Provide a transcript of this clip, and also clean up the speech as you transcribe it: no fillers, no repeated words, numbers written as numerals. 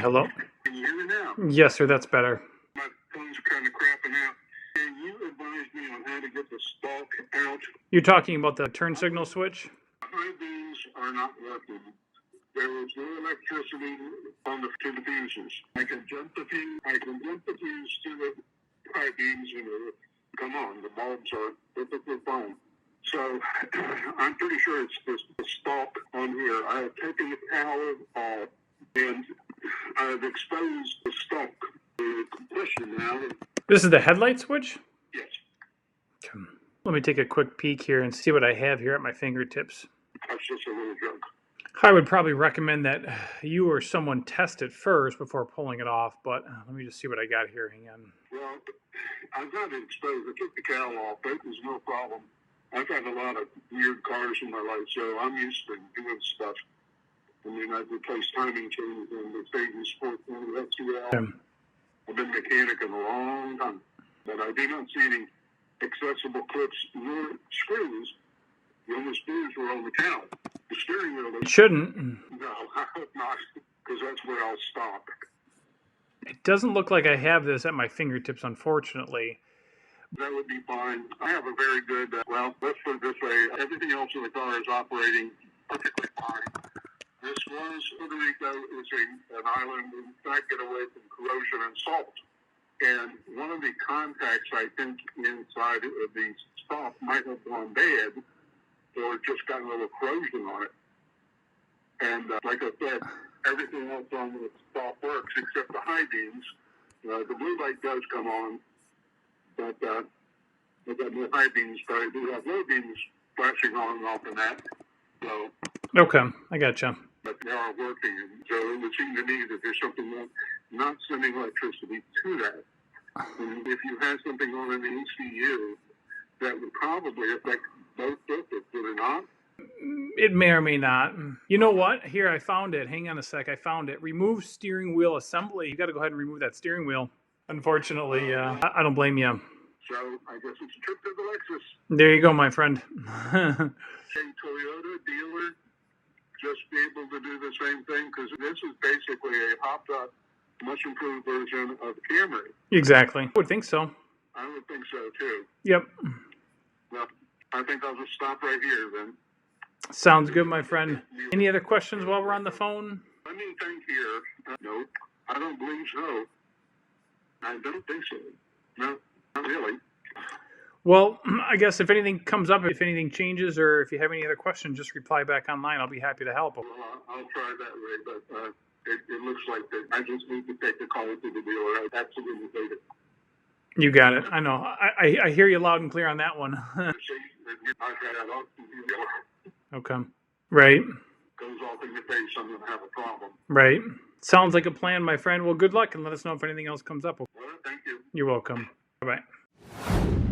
Hello? Can you hear me now? Yes, sir, that's better. My phone's kind of crapping out. Can you advise me on how to get the stalk out? You're talking about the turn signal switch? High beams are not working. There is no electricity to the fuses. I can jump the fuse to the high beams and it'll come on. The bulbs are perfectly fine. So I'm pretty sure it's the stalk on here. I have taken the power off and I've exposed the stalk. The compression now. This is the headlight switch? Yes. Let me take a quick peek here and see what I have here at my fingertips. That's just a little joke. I would probably recommend that you or someone test it first before pulling it off, but let me just see what I got here. Hang on. Well, I've got it exposed. I took the cowl off. That was no problem. I've had a lot of weird cars in my life, so I'm used to doing stuff. I mean, I've replaced timing chains in the Satan Sport and the SUL. I've been a mechanic in a long time, but I do not see any accessible clips nor screws. The only screws were on the cowl. The steering wheel. It shouldn't. No, I hope not, because that's where I'll stop. It doesn't look like I have this at my fingertips, unfortunately. That would be fine. I have a very good, well, let's put it this way. Everything else in the car is operating perfectly fine. This was, Puerto Rico is an island, in fact, get away from corrosion and salt. And one of the contacts, I think, inside of the stop might have gone bad or just got a little corrosion on it. And like I said, everything else on the stop works except the high beams. The blue light does come on, but I've got no high beams, but I do have low beams flashing on and off in that. So, okay, I gotcha. But they are working, and so it would seem to me that there's something not sending electricity to that. And if you had something on an ECU, that would probably affect both circuits, would it not? It may or may not. You know what? Here, I found it. Hang on a sec. I found it. Remove steering wheel assembly. You got to go ahead and remove that steering wheel. Unfortunately, I don't blame you. So I guess it's a trip to the Lexus. There you go, my friend. A Toyota dealer just be able to do the same thing, because this is basically a hopped-up, much improved version of the Camry. Exactly. I would think so. I would think so, too. Yep. Well, I think I'll just stop right here, then. Sounds good, my friend. Any other questions while we're on the phone? Let me think here. No, I don't believe so. I don't think so. No, not really. Well, I guess if anything comes up, if anything changes, or if you have any other questions, just reply back online. I'll be happy to help. Well, I'll try that way, but it looks like that I just need to take the call to the dealer. I absolutely hate it. You got it. I know. I hear you loud and clear on that one. Okay. Right. Goes off in your face, I'm going to have a problem. Right. Sounds like a plan, my friend. Well, good luck, and let us know if anything else comes up. Well, thank you. You're welcome. Bye-bye.